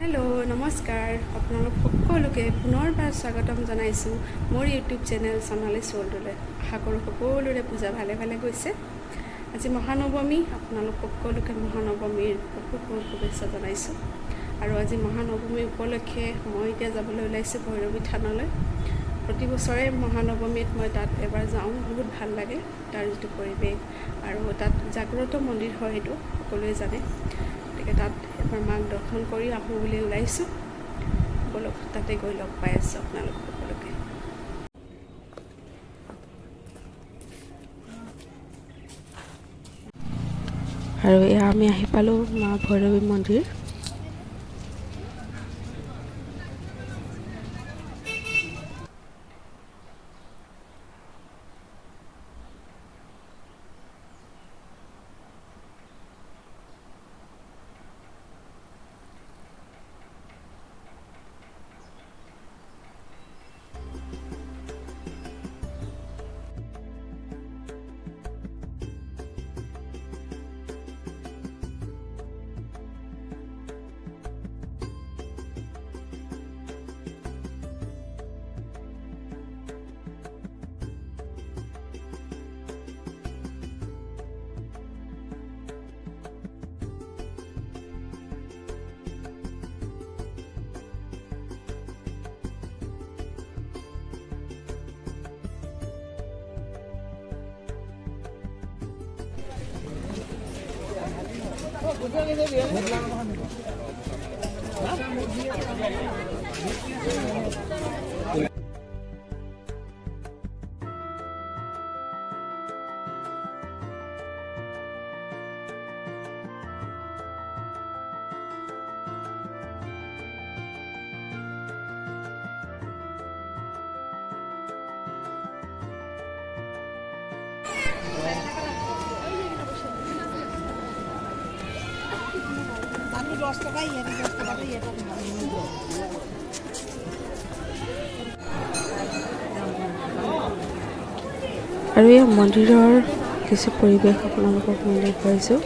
Hello' নমস্কাৰ আপোনালোক সকলোকে পুনৰবাৰ স্বাগতম জনাইছোঁ মোৰ ইউটিউব চেনেল Sonali'z ৱৰ্ল্ডলৈ। আশা কৰোঁ সকলোৰে পূজা ভালে ভালে গৈছে। আজি মহানৱমী, আপোনালোক সকলোকে মহানৱমীৰ বহুত বহুত শুভেচ্ছা জনাইছোঁ। আৰু আজি মহানৱমী উপলক্ষে মই এতিয়া যাবলৈ ওলাইছোঁ ভৈৰৱী থানলৈ। প্ৰতি বছৰে মহানৱমীত মই তাত এবাৰ যাওঁ, বহুত ভাল লাগে তাৰ যিটো পৰিৱেশ, আৰু তাত জাগ্ৰত মন্দিৰ হয়, সেইটো সকলোৱে জানে। গতিকে তাত এবাৰ মাক দৰ্শন কৰি আহোঁ বুলি ওলাইছোঁ। বলক তাতে গৈ লগ পাই আছোঁ আপোনালোক সকলোকে। আৰু এয়া আমি আহি পালোঁ মা ভৈৰৱী মন্দিৰ। আৰু এই মন্দিৰৰ কিছু পৰিৱেশ আপোনালোকক মই দেখুৱাইছোঁ।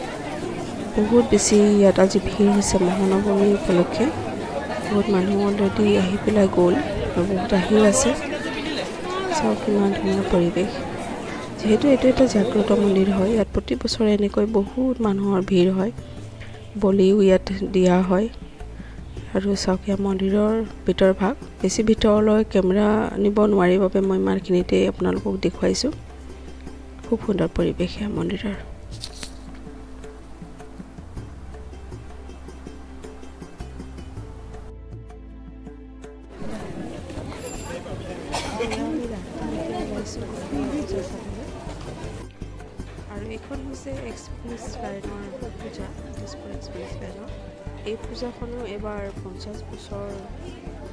বহুত বেছি ইয়াত আজি ভিৰ হৈছে মহানৱমী উপলক্ষে। বহুত মানুহ অলৰেডি আহি পেলাই গ'ল আৰু বহুত আহিও আছে। চাওক কিমান ধুনীয়া পৰিৱেশ। যিহেতু এইটো এটা জাগ্ৰত মন্দিৰ হয়, ইয়াত প্ৰতি বছৰে এনেকৈ বহুত মানুহৰ ভিৰ হয়, বলিও ইয়াত দিয়া হয়। আৰু চাওক এয়া মন্দিৰৰ ভিতৰ ভাগ। বেছি ভিতৰলৈ কেমেৰা নিব নোৱাৰি বাবে মই ইমানখিনিতে আপোনালোকক দেখুৱাইছোঁ। খুব সুন্দৰ পৰিৱেশ এয়া মন্দিৰৰ। আৰু এইখন হৈছে এক্সপ্ৰেছ লাইনৰ পূজা, তেজপুৰ এক্সপ্ৰেছ লাইনৰ। এই পূজাখনো এইবাৰ 50 বছৰ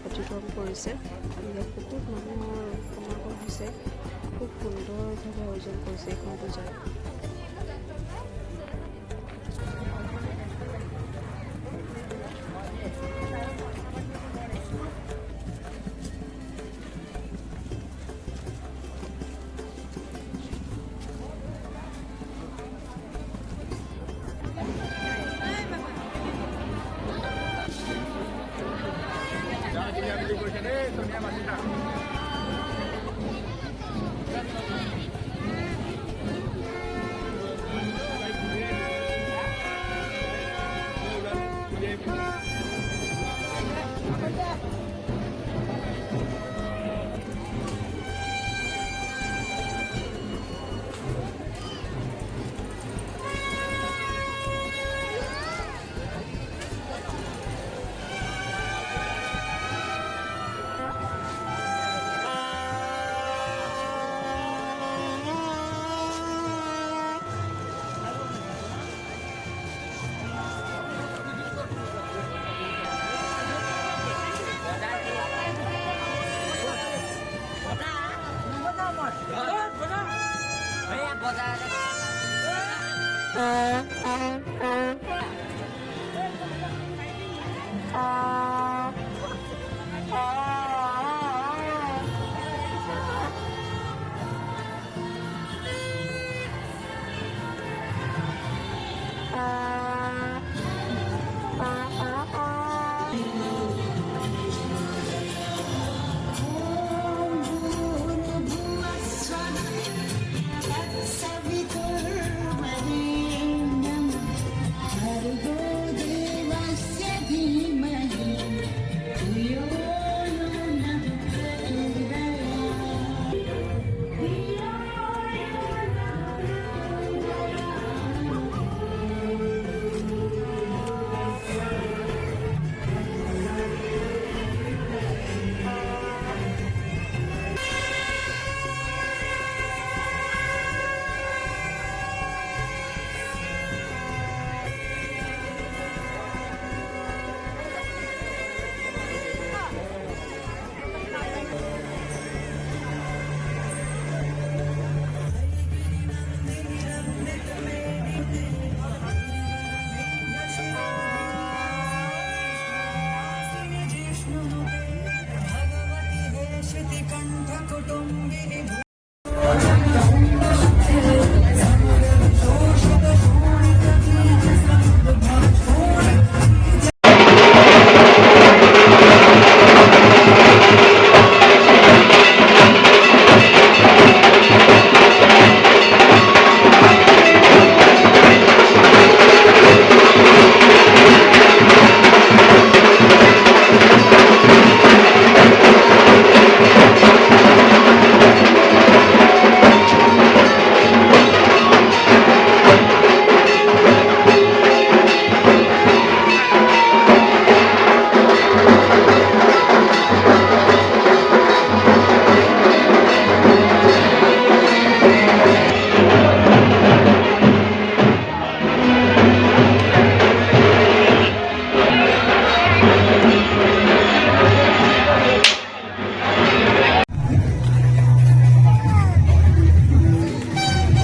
অতিক্ৰম কৰিছে আৰু ইয়াত বহুত মানুহৰ সমাগম হৈছে। খুব সুন্দৰভাৱে আয়োজন কৰিছে এইখন পূজাত।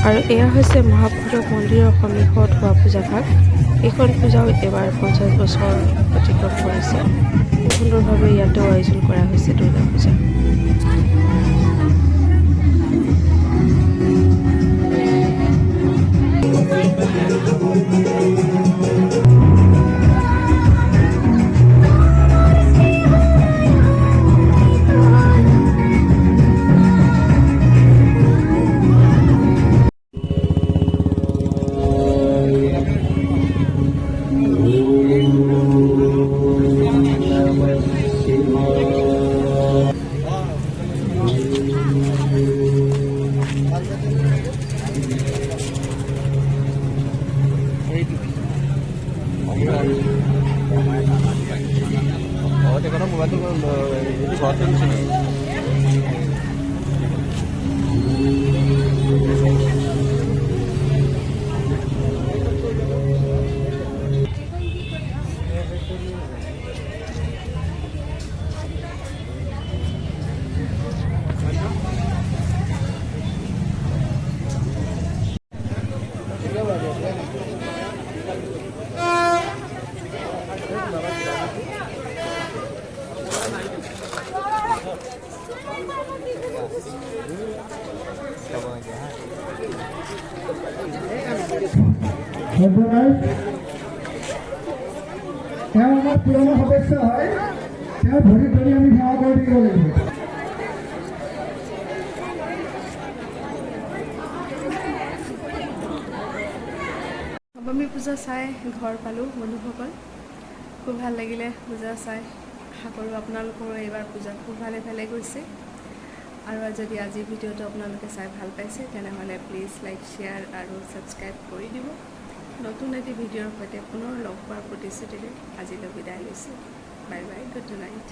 আৰু এয়া হৈছে মহাভৈৰৱ মন্দিৰৰ সন্মুখত হোৱা পূজাভাগ। এইখন পূজাও এবাৰ 50 বছৰ অতিক্ৰম কৰিছে। সুন্দৰভাৱে ইয়াতেও আয়োজন কৰা হৈছে দুৰ্গা পূজা। তেওঁ আমাৰ পুৰণা সদস্য হয়, তেওঁ ভৰি ধৰি আমি সেৱা কৰি দিব লাগিব। নৱমী পূজা চাই ঘৰ পালোঁ বন্ধুসকল। খুব ভাল লাগিলে পূজা চাই। আশা কৰোঁ আপোনালোকৰো এইবাৰ পূজা খুব ভালে গৈছে। আৰু যদি আজিৰ ভিডিঅ'টো আপোনালোকে চাই ভাল পাইছে তেনেহ'লে প্লিজ লাইক, শ্বেয়াৰ আৰু ছাবস্ক্ৰাইব কৰি দিব। নতুন এটি ভিডিঅ'ৰ সৈতে পুনৰ লগ পোৱাৰ প্ৰতিশ্ৰুতিৰে আজিলৈ বিদায় লৈছোঁ। Bye bye, good night.